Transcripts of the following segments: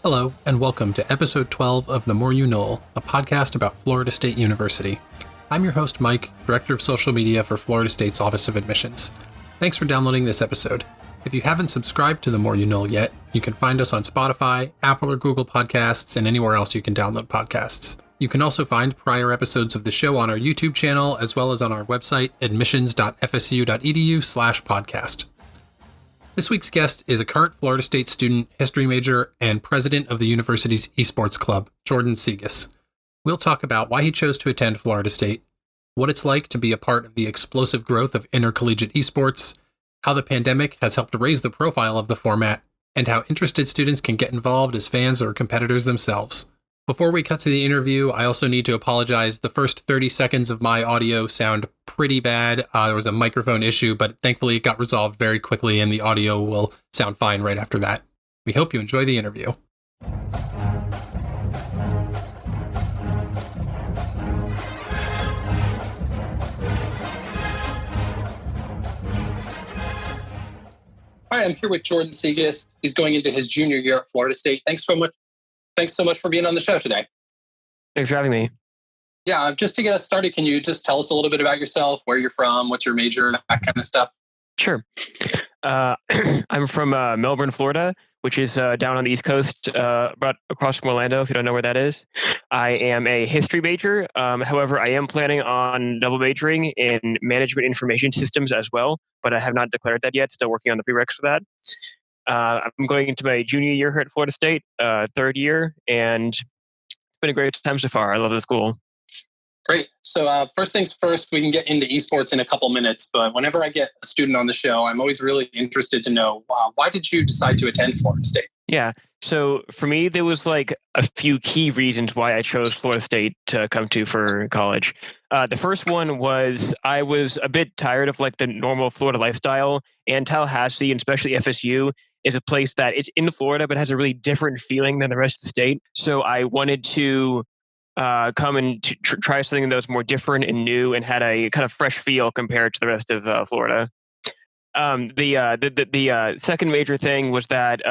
Hello, and welcome to episode 12 of The More You Nole, a podcast about Florida State University. I'm your host, Mike, Director of Social Media for Florida State's Office of Admissions. Thanks for downloading this episode. If you haven't subscribed to The More You Nole yet, you can find us on Spotify, Apple or Google Podcasts, and anywhere else you can download podcasts. You can also find prior episodes of the show on our YouTube channel, as well as on our website, admissions.fsu.edu/podcast. This week's guest is a current Florida State student, history major, and president of the university's esports club, Jordan Tsigas. We'll talk about why he chose to attend Florida State, what it's like to be a part of the explosive growth of intercollegiate esports, how the pandemic has helped raise the profile of the format, and how interested students can get involved as fans or competitors themselves. Before we cut to the interview, I also need to apologize. The first 30 seconds of my audio sound pretty bad. There was a microphone issue, but thankfully it got resolved very quickly and the audio will sound fine right after that. We hope you enjoy the interview. All right, I'm here with Jordan Tsigas. He's going into his junior year at Florida State. Thanks so much for being on the show today. Thanks for having me. Yeah, just to get us started, can you just tell us a little bit about yourself, where you're from, what's your major, that kind of stuff? Sure. I'm from Melbourne, Florida, which is down on the East Coast, about across from Orlando, if you don't know where that is. I am a history major. However, I am planning on double majoring in management information systems as well, but I have not declared that yet. Still working on the prereqs for that. I'm going into my junior year here at Florida State, third year, and it's been a great time so far. I love the school. Great. So first things first, we can get into esports in a couple minutes, but whenever I get a student on the show, I'm always really interested to know, why did you decide to attend Florida State? Yeah. So for me, there was like a few key reasons why I chose Florida State to come to for college. The first one was I was a bit tired of like the normal Florida lifestyle, and Tallahassee, and especially FSU, is a place that it's in Florida, but has a really different feeling than the rest of the state. So I wanted to come and try something that was more different and new and had a kind of fresh feel compared to the rest of Florida. The second major thing was that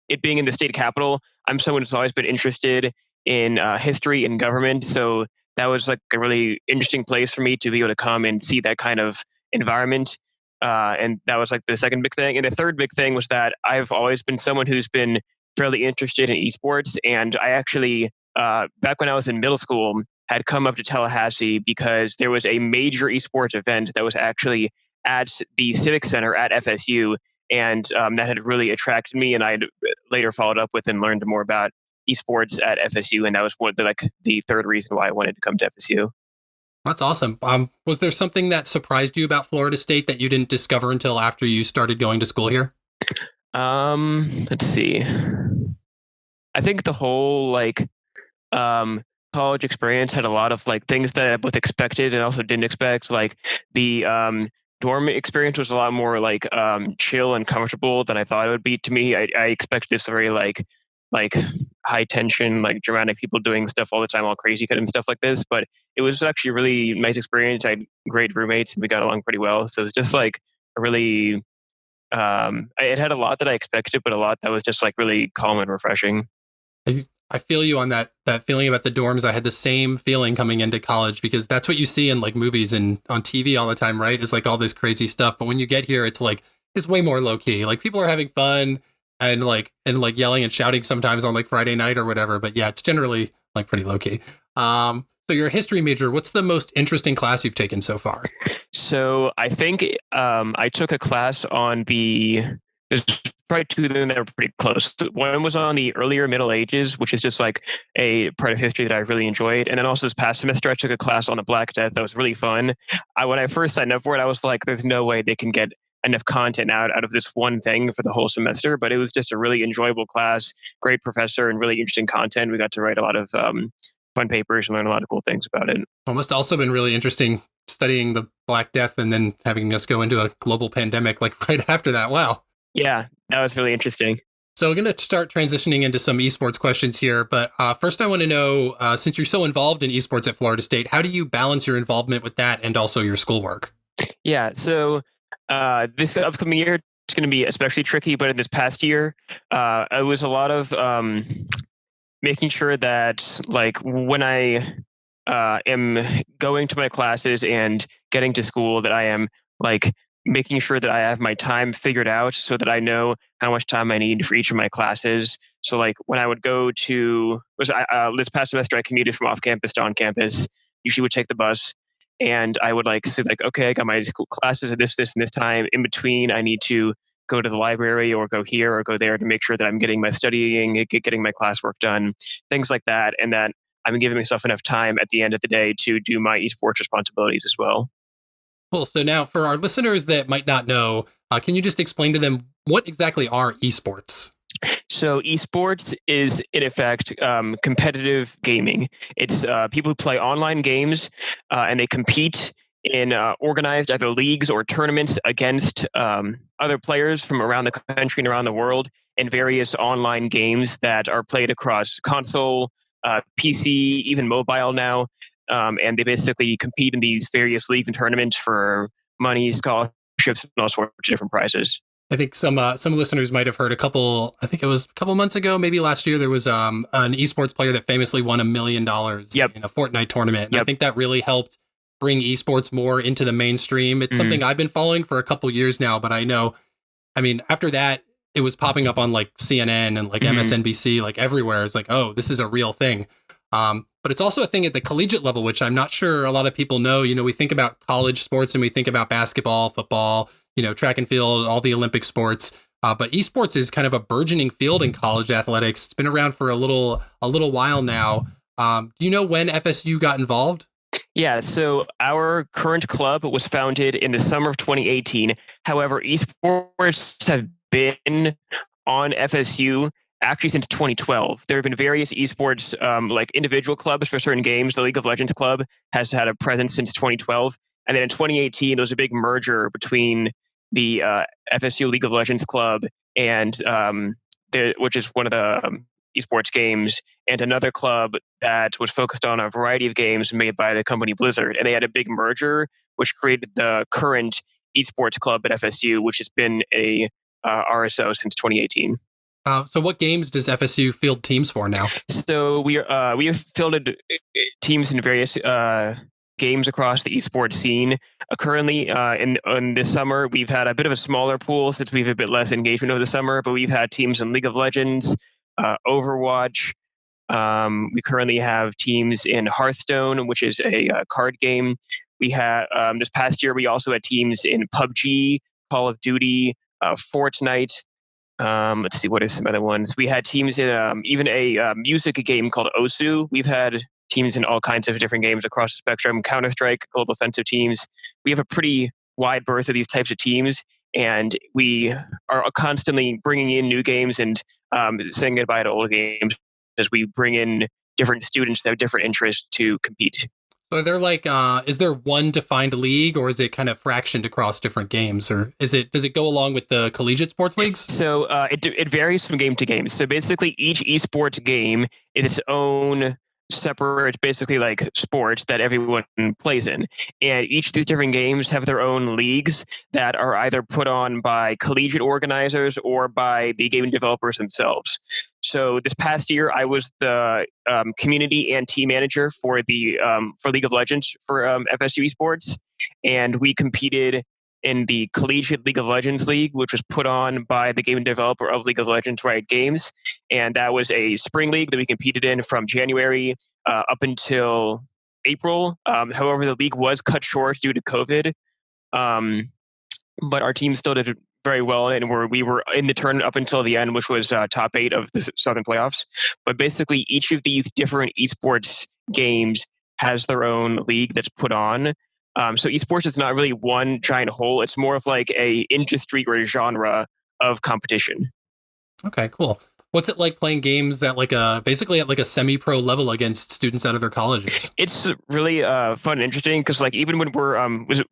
it being in the state capital, I'm someone who's always been interested in history and government. So that was like a really interesting place for me to be able to come and see that kind of environment. And that was like the second big thing. And the third big thing was that I've always been someone who's been fairly interested in esports. And I actually, back when I was in middle school, had come up to Tallahassee because there was a major esports event that was actually at the Civic Center at FSU. And that had really attracted me. And I later followed up with and learned more about esports at FSU. And that was the third reason why I wanted to come to FSU. That's awesome. Was there something that surprised you about Florida State that you didn't discover until after you started going to school here? Let's see. I think the whole college experience had a lot of like things that I both expected and also didn't expect. Like the dorm experience was a lot more like chill and comfortable than I thought it would be. To me, I expected this very like high tension, like dramatic people doing stuff all the time, all crazy and stuff like this. But it was actually a really nice experience. I had great roommates and we got along pretty well. So it was just like a really, it had a lot that I expected, but a lot that was just like really calm and refreshing. I feel you on that feeling about the dorms. I had the same feeling coming into college because that's what you see in like movies and on TV all the time, right? It's like all this crazy stuff. But when you get here, it's way more low key. Like people are having fun and yelling and shouting sometimes on like Friday night or whatever. But yeah, it's generally like pretty low key. So you're a history major. What's the most interesting class you've taken so far? So I think I took a class on there's probably two of them that are pretty close. One was on the earlier Middle Ages, which is just like a part of history that I really enjoyed. And then also this past semester, I took a class on the Black Death that was really fun. When I first signed up for it, I was like, there's no way they can get enough content out of this one thing for the whole semester. But it was just a really enjoyable class, great professor, and really interesting content. We got to write a lot of fun papers and learn a lot of cool things about it. It must also been really interesting studying the Black Death and then having us go into a global pandemic like right after that. Wow. Yeah, that was really interesting. So we're going to start transitioning into some esports questions here. But first, I want to know, since you're so involved in esports at Florida State, how do you balance your involvement with that and also your schoolwork? Yeah, so this upcoming year, going to be especially tricky, but in this past year, it was a lot of making sure that like when I am going to my classes and getting to school, that I am like making sure that I have my time figured out so that I know how much time I need for each of my classes. So like when I would go to this past semester, I commuted from off campus to on campus. Usually would take the bus, and I would like say like, okay, I got my school classes at this, and this time. In between, I need to go to the library or go here or go there to make sure that I'm getting my studying, getting my classwork done, things like that, and that I'm giving myself enough time at the end of the day to do my esports responsibilities as well. Cool. So now for our listeners that might not know, can you just explain to them what exactly are esports? So esports is in effect competitive gaming. It's people who play online games and they compete in organized either leagues or tournaments against other players from around the country and around the world in various online games that are played across console, PC, even mobile now. And they basically compete in these various leagues and tournaments for money, scholarships, and all sorts of different prizes. I think some listeners might have heard I think it was a couple months ago, maybe last year, there was an esports player that famously won $1 million in a Fortnite tournament. And I think that really helped bring esports more into the mainstream. It's something I've been following for a couple years now, but after that, it was popping up on like CNN and like MSNBC, like everywhere. It's like, oh, this is a real thing. But it's also a thing at the collegiate level, which I'm not sure a lot of people know. You know, we think about college sports and we think about basketball, football, track and field, all the Olympic sports. But esports is kind of a burgeoning field in college athletics. It's been around for a little while now. Do you know when FSU got involved? Yeah, so our current club was founded in the summer of 2018. However, esports have been on FSU actually since 2012. There have been various esports like individual clubs for certain games. The League of Legends club has had a presence since 2012. And then in 2018, there was a big merger between the FSU League of Legends club and which is one of the esports games, and another club that was focused on a variety of games made by the company Blizzard. And they had a big merger, which created the current esports club at FSU, which has been a RSO since 2018. So what games does FSU field teams for now? So we have fielded teams in various games across the esports scene. Currently, in this summer, we've had a bit of a smaller pool since we have a bit less engagement over the summer, but we've had teams in League of Legends, Overwatch. We currently have teams in Hearthstone, which is a card game. We had this past year, we also had teams in PUBG, Call of Duty, Fortnite. Let's see, what are some other ones? We had teams in even a music game called Osu. We've had teams in all kinds of different games across the spectrum, Counter-Strike, global offensive teams. We have a pretty wide berth of these types of teams, and we are constantly bringing in new games and saying goodbye to old games as we bring in different students that have different interests to compete. So are there is there one defined league, or is it kind of fractioned across different games, or does it go along with the collegiate sports leagues? So it varies from game to game. So basically each esports game is its own separate, basically like sports that everyone plays in. And each of these different games have their own leagues that are either put on by collegiate organizers or by the game developers themselves. So this past year, I was the community and team manager for the for League of Legends for FSU Esports, and we competed in the Collegiate League of Legends League, which was put on by the game developer of League of Legends, Riot Games. And that was a spring league that we competed in from January up until April. However, the league was cut short due to COVID. But our team still did very well, and we were in the tournament up until the end, which was top 8 of the Southern playoffs. But basically, each of these different esports games has their own league that's put on. So esports is not really one giant whole. It's more of like a industry or a genre of competition. Okay, cool. What's it like playing games at basically at a semi-pro level against students out of their colleges? It's really fun and interesting because even when we're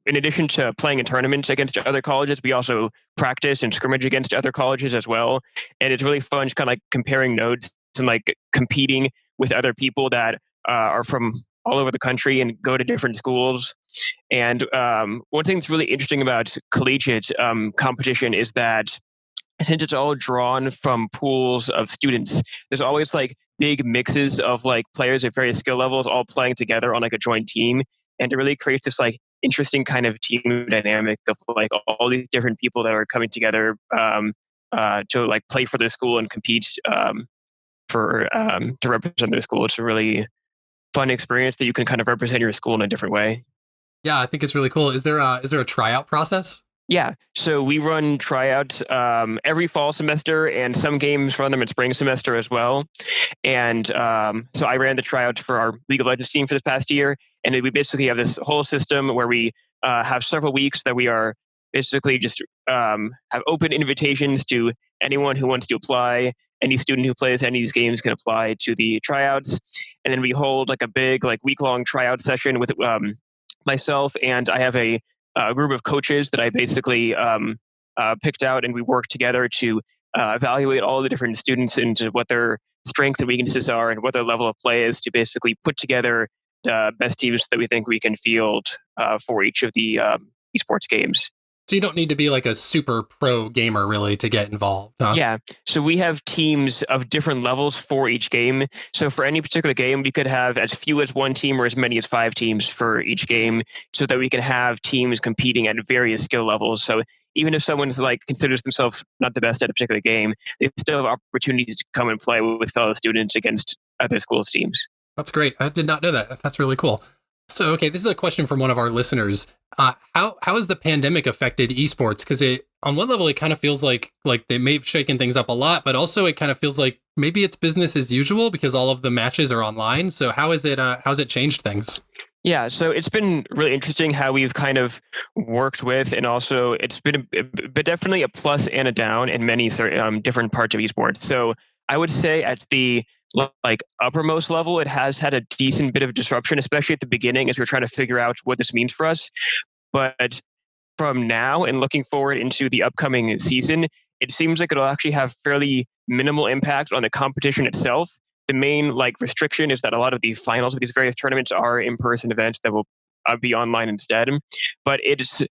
in addition to playing in tournaments against other colleges, we also practice and scrimmage against other colleges as well. And it's really fun just kind of comparing notes and competing with other people that are from all over the country and go to different schools. And one thing that's really interesting about collegiate competition is that since it's all drawn from pools of students, there's always like big mixes of like players at various skill levels all playing together on like a joint team. And it really creates this like interesting kind of team dynamic of like all these different people that are coming together to like play for their school and compete to represent their school. It's a really fun experience that you can kind of represent your school in a different way. Yeah, I think it's really cool. Is there a tryout process? Yeah, so we run tryouts every fall semester, and some games run them in spring semester as well. And so I ran the tryouts for our League of Legends team for this past year, and we basically have this whole system where we have several weeks that we are basically just have open invitations to anyone who wants to apply. Any student who plays any of these games can apply to the tryouts, and then we hold like a big like week-long tryout session with myself, and I have a group of coaches that I basically picked out, and we worked together to evaluate all the different students into what their strengths and weaknesses are and what their level of play is to basically put together the best teams that we think we can field for each of the esports games. So you don't need to be like a super pro gamer really to get involved, huh? Yeah. So we have teams of different levels for each game. So for any particular game, we could have as few as one team or as many as 5 teams for each game so that we can have teams competing at various skill levels. So even if someone's like considers themselves not the best at a particular game, they still have opportunities to come and play with fellow students against other schools' teams. That's great. I did not know that. That's really cool. So, okay, this is a question from one of our listeners. How has the pandemic affected esports? Because on one level, it kind of feels like they may have shaken things up a lot, but also it kind of feels like maybe it's business as usual because all of the matches are online. So how's it changed things? Yeah, so it's been really interesting how we've kind of worked with, and also it's been but definitely a plus and a down in many different parts of esports. So I would say at the like uppermost level, it has had a decent bit of disruption, especially at the beginning as we're trying to figure out what this means for us. But from now and looking forward into the upcoming season, it seems like it'll actually have fairly minimal impact on the competition itself. The main like restriction is that a lot of the finals of these various tournaments are in-person events that will be online instead. But it's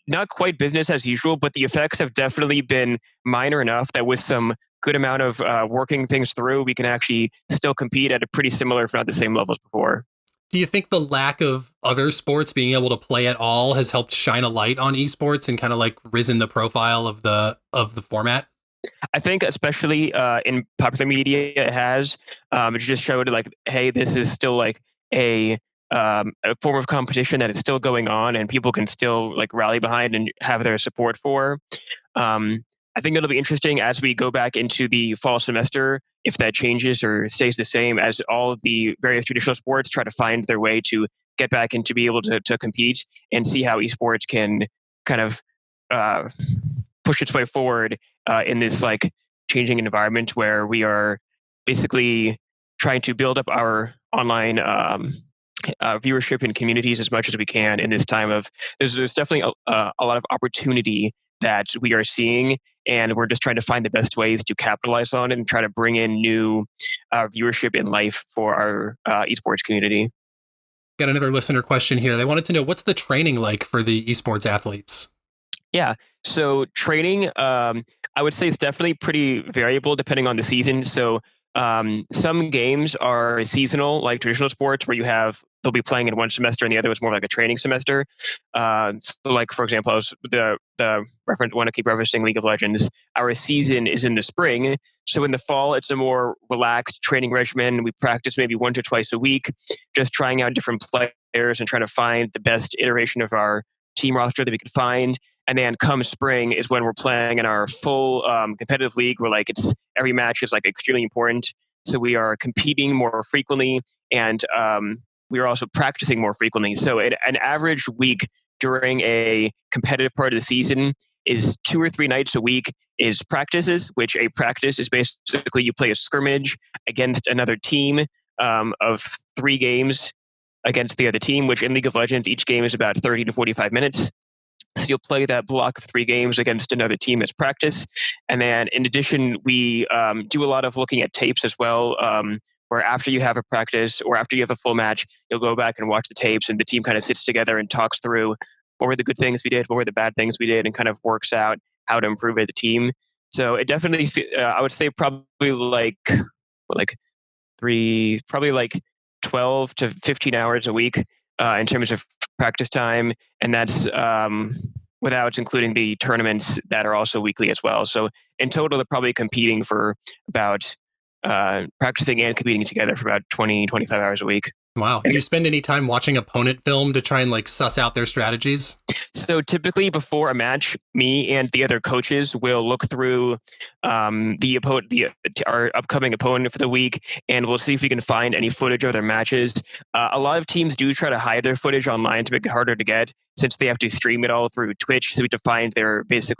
not quite business as usual, but the effects have definitely been minor enough that with some good amount of working things through, we can actually still compete at a pretty similar, if not the same level as before. Do you think the lack of other sports being able to play at all has helped shine a light on esports and kind of like risen the profile of the format? I think especially in popular media, it has. It just showed like, hey, this is still like a form of competition that is still going on and people can still like rally behind and have their support for. I think it'll be interesting as we go back into the fall semester, if that changes or stays the same as all of the various traditional sports try to find their way to get back and to be able to compete and see how esports can kind of push its way forward in this like changing environment where we are basically trying to build up our online viewership in communities as much as we can in this time of there's definitely a lot of opportunity that we are seeing, and we're just trying to find the best ways to capitalize on it and try to bring in new viewership in life for our esports community. Got another listener question here. They wanted to know, what's the training like for the esports athletes? Yeah, so training, I would say it's definitely pretty variable depending on the season. So some games are seasonal, like traditional sports, where they'll be playing in one semester and the other is more like a training semester. So like, for example, I was the reference want to keep referencing League of Legends. Our season is in the spring. So in the fall, it's a more relaxed training regimen. We practice maybe once or twice a week, just trying out different players and trying to find the best iteration of our team roster that we could find. And then come spring is when we're playing in our full competitive league where like every match is like extremely important. So we are competing more frequently and we are also practicing more frequently. So an average week during a competitive part of the season is 2 or 3 nights a week is practices, which a practice is basically you play a scrimmage against another team of 3 games against the other team, which in League of Legends, each game is about 30 to 45 minutes. So you'll play that block of 3 games against another team as practice. And then in addition, we do a lot of looking at tapes as well. where after you have a practice or after you have a full match, you'll go back and watch the tapes, and the team kind of sits together and talks through what were the good things we did, what were the bad things we did, and kind of works out how to improve as a team. So it definitely, I would say probably like probably like 12 to 15 hours a week in terms of practice time. And that's without including the tournaments that are also weekly as well. So in total, they're probably competing for about practicing and competing together for about 20, 25 hours a week. Wow. Do you spend any time watching opponent film to try and like suss out their strategies? So typically before a match, me and the other coaches will look through our upcoming opponent for the week, and we'll see if we can find any footage of their matches. A lot of teams do try to hide their footage online to make it harder to get, since they have to stream it all through Twitch. So we have to find their videos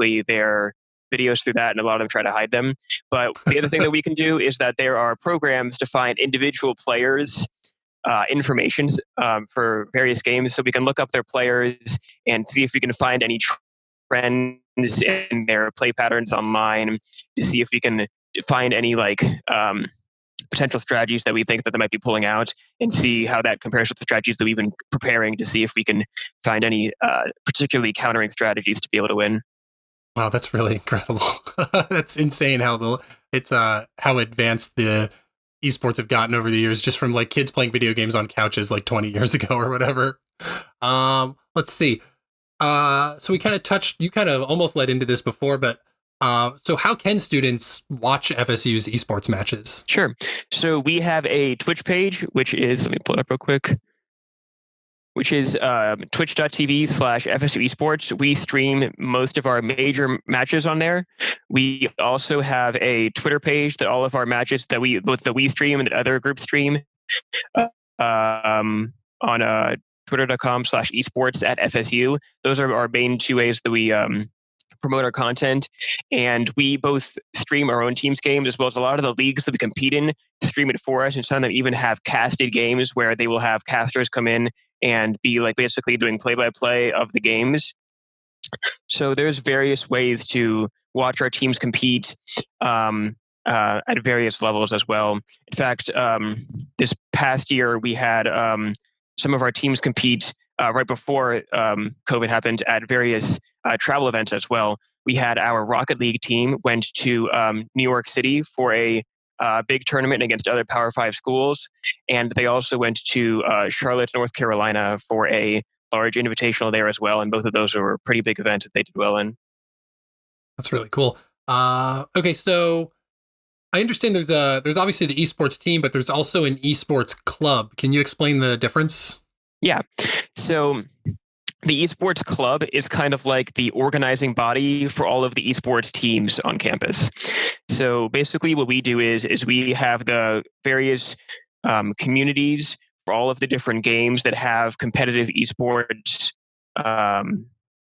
through that, and a lot of them try to hide them. But the other thing that we can do is that there are programs to find individual players' information for various games, so we can look up their players and see if we can find any trends in their play patterns online, to see if we can find any potential strategies that we think that they might be pulling out, and see how that compares with the strategies that we've been preparing, to see if we can find any particularly countering strategies to be able to win. Wow, that's really incredible. That's insane how advanced the esports have gotten over the years, just from like kids playing video games on couches like 20 years ago or whatever. Let's see. So you kind of almost led into this before, but so how can students watch FSU's esports matches? Sure. So we have a Twitch page, which is, let me pull it up real quick, which is twitch.tv/FSU Esports. We stream most of our major matches on there. We also have a Twitter page that all of our matches that we stream and that other groups stream on twitter.com/esports@FSU. Those are our main two ways that we promote our content. And we both stream our own team's games, as well as a lot of the leagues that we compete in stream it for us. And some of them even have casted games where they will have casters come in and be like basically doing play-by-play of the games. So there's various ways to watch our teams compete at various levels as well. In fact, this past year we had some of our teams compete right before COVID happened at various travel events as well. We had our Rocket League team went to New York City for a big tournament against other Power 5 schools, and they also went to Charlotte, North Carolina for a large invitational there as well, and both of those were pretty big events that they did well in. That's really cool. Okay, so I understand there's obviously the esports team, but there's also an esports club. Can you explain the difference? Yeah. So the esports club is kind of like the organizing body for all of the esports teams on campus. So basically what we do is we have the various communities for all of the different games that have competitive esports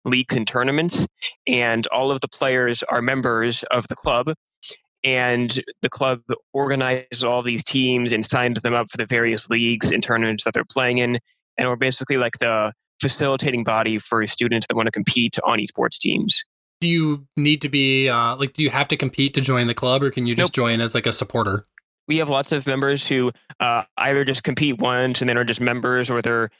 leagues and tournaments, and all of the players are members of the club, and the club organizes all these teams and signs them up for the various leagues and tournaments that they're playing in, and we're basically like the facilitating body for students that want to compete on esports teams. Do you need to be do you have to compete to join the club, or can you just join as like a supporter? We have lots of members who either just compete once and then are just members, or they're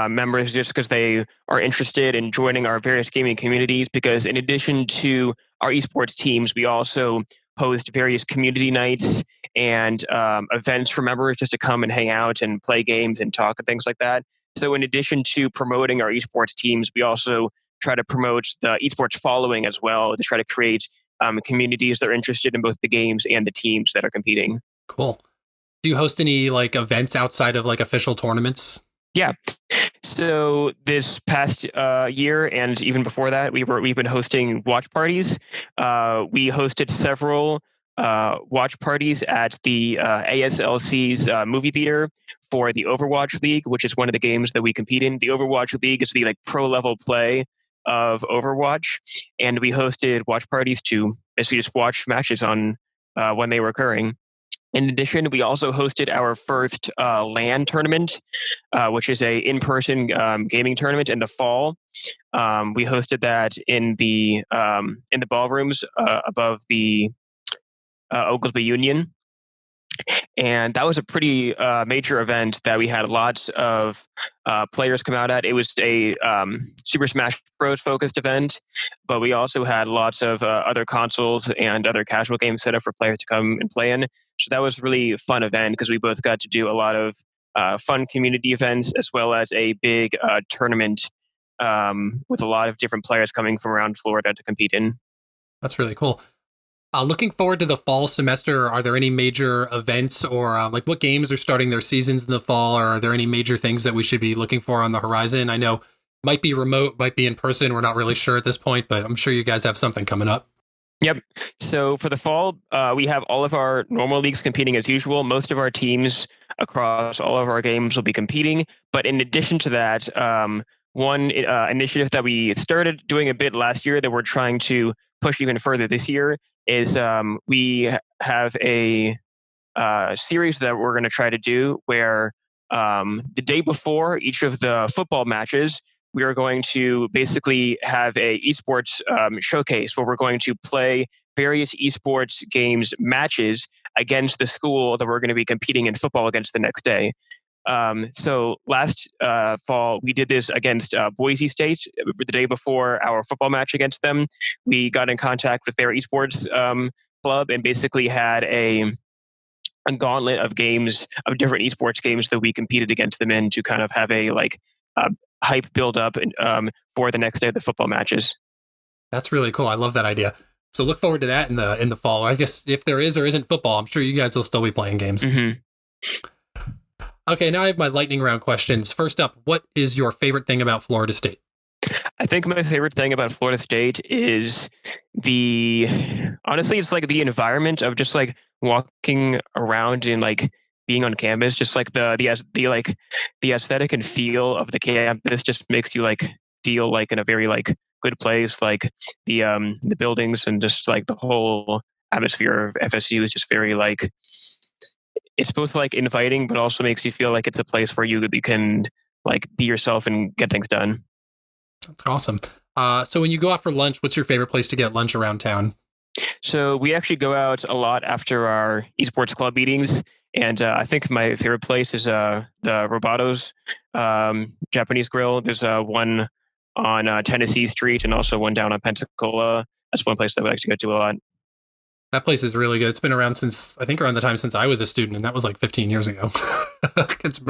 members just because they are interested in joining our various gaming communities. Because in addition to our esports teams, we also host various community nights and events for members just to come and hang out and play games and talk and things like that. So in addition to promoting our esports teams, we also try to promote the esports following as well, to try to create communities that are interested in both the games and the teams that are competing. Cool. Do you host any like events outside of like official tournaments? Yeah. So this past year and even before that, we've been hosting watch parties. We hosted several watch parties at the ASLC's movie theater for the Overwatch League, which is one of the games that we compete in. The Overwatch League is the like pro level play of Overwatch, and we hosted watch parties to basically just watch matches on when they were occurring. In addition, we also hosted our first LAN tournament, which is a in-person gaming tournament in the fall. We hosted that in the ballrooms above the Oglesby Union. And that was a pretty major event that we had lots of players come out at. It was a Super Smash Bros. Focused event, but we also had lots of other consoles and other casual games set up for players to come and play in. So that was a really fun event because we both got to do a lot of fun community events as well as a big tournament with a lot of different players coming from around Florida to compete in. That's really cool. Looking forward to the fall semester, are there any major events or like what games are starting their seasons in the fall? Or are there any major things that we should be looking for on the horizon? I know might be remote, might be in person. We're not really sure at this point, but I'm sure you guys have something coming up. Yep. So for the fall, we have all of our normal leagues competing as usual. Most of our teams across all of our games will be competing. But in addition to that, one initiative that we started doing a bit last year that we're trying to push even further this year is we have a series that we're going to try to do where the day before each of the football matches, we are going to basically have a esports showcase where we're going to play various esports games matches against the school that we're going to be competing in football against the next day. So last fall, we did this against Boise State the day before our football match against them. We got in contact with their esports club and basically had a gauntlet of games, of different esports games that we competed against them in to kind of have a hype build up for the next day of the football matches. That's really cool. I love that idea. So look forward to that in the fall. I guess if there is or isn't football, I'm sure you guys will still be playing games. Mm-hmm. Okay, now I have my lightning round questions. First up, what is your favorite thing about Florida State? I think my favorite thing about Florida State is honestly, it's like the environment of just like walking around and like being on campus, just like the aesthetic and feel of the campus just makes you like feel like in a very like good place. Like the buildings and just like the whole atmosphere of FSU is just very like, it's both like inviting, but also makes you feel like it's a place where you can like be yourself and get things done. That's awesome. So when you go out for lunch, what's your favorite place to get lunch around town? So we actually go out a lot after our esports club meetings. And I think my favorite place is the Robato's Japanese grill. There's one on Tennessee Street and also one down on Pensacola. That's one place that we like to go to a lot. That place is really good. It's been around since, I think around the time since I was a student, and that was like 15 years ago. It's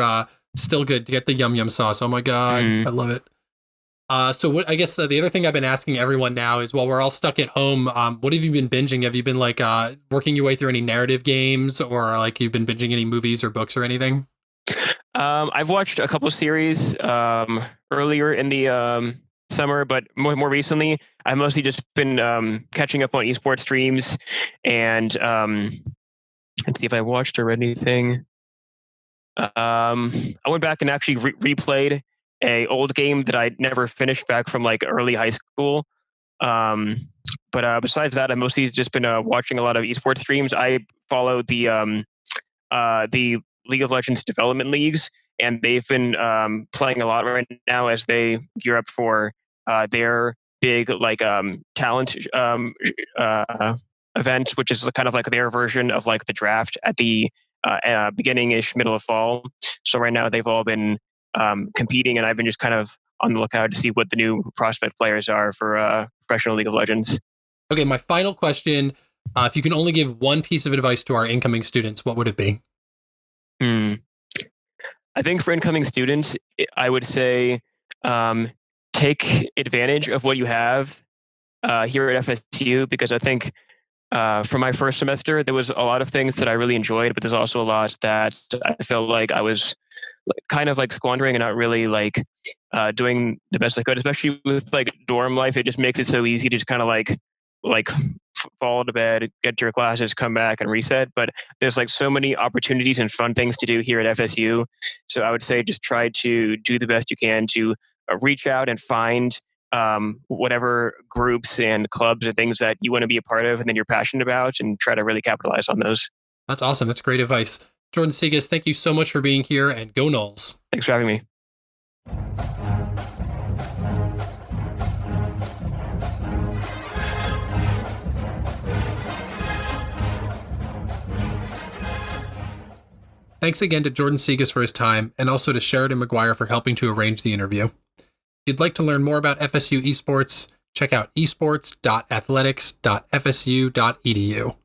still good to get the yum yum sauce. Oh my God, I love it. So what, I guess the other thing I've been asking everyone now is, while we're all stuck at home, what have you been binging? Have you been like working your way through any narrative games, or like you've been binging any movies or books or anything? I've watched a couple series earlier in the summer, but more recently, I've mostly just been catching up on esports streams, and let's see if I watched or read anything. I went back and actually replayed a old game that I never finished back from like early high school. But besides that, I've mostly just been watching a lot of esports streams. I follow the League of Legends development leagues, and they've been playing a lot right now as they gear up for their big like talent event, which is kind of like their version of like the draft at the beginning-ish, middle of fall. So right now they've all been competing, and I've been just kind of on the lookout to see what the new prospect players are for professional League of Legends. Okay, my final question, if you can only give one piece of advice to our incoming students, what would it be? I think for incoming students, I would say take advantage of what you have here at FSU, because I think for my first semester, there was a lot of things that I really enjoyed, but there's also a lot that I felt like I was kind of like squandering and not really like doing the best I could, especially with like dorm life. It just makes it so easy to just kind of like fall to bed, get to your classes, come back and reset. But there's like so many opportunities and fun things to do here at FSU. So I would say just try to do the best you can to reach out and find whatever groups and clubs or things that you want to be a part of and then you're passionate about, and try to really capitalize on those. That's awesome. That's great advice. Jordan Tsigas, thank you so much for being here, and go Noles. Thanks for having me. Thanks again to Jordan Tsigas for his time, and also to Sheridan McGuire for helping to arrange the interview. If you'd like to learn more about FSU Esports, check out esports.athletics.fsu.edu.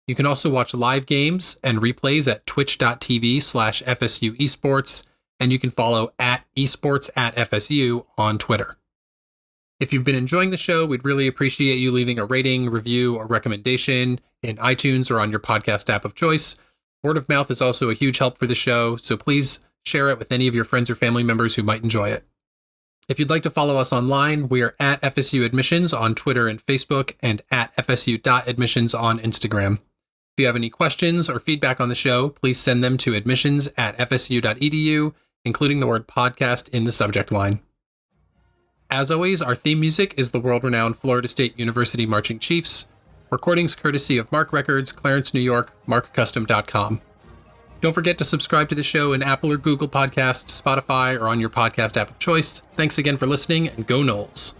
You can also watch live games and replays at twitch.tv/FSU Esports, and you can follow @esports@FSU on Twitter. If you've been enjoying the show, we'd really appreciate you leaving a rating, review, or recommendation in iTunes or on your podcast app of choice. Word of mouth is also a huge help for the show, so please share it with any of your friends or family members who might enjoy it. If you'd like to follow us online, we are at FSU Admissions on Twitter and Facebook, and at FSU.admissions on Instagram. If you have any questions or feedback on the show, please send them to admissions@fsu.edu, including the word podcast in the subject line. As always, our theme music is the world-renowned Florida State University Marching Chiefs. Recordings courtesy of Mark Records, Clarence, New York, markcustom.com. Don't forget to subscribe to the show in Apple or Google Podcasts, Spotify, or on your podcast app of choice. Thanks again for listening, and go Noles.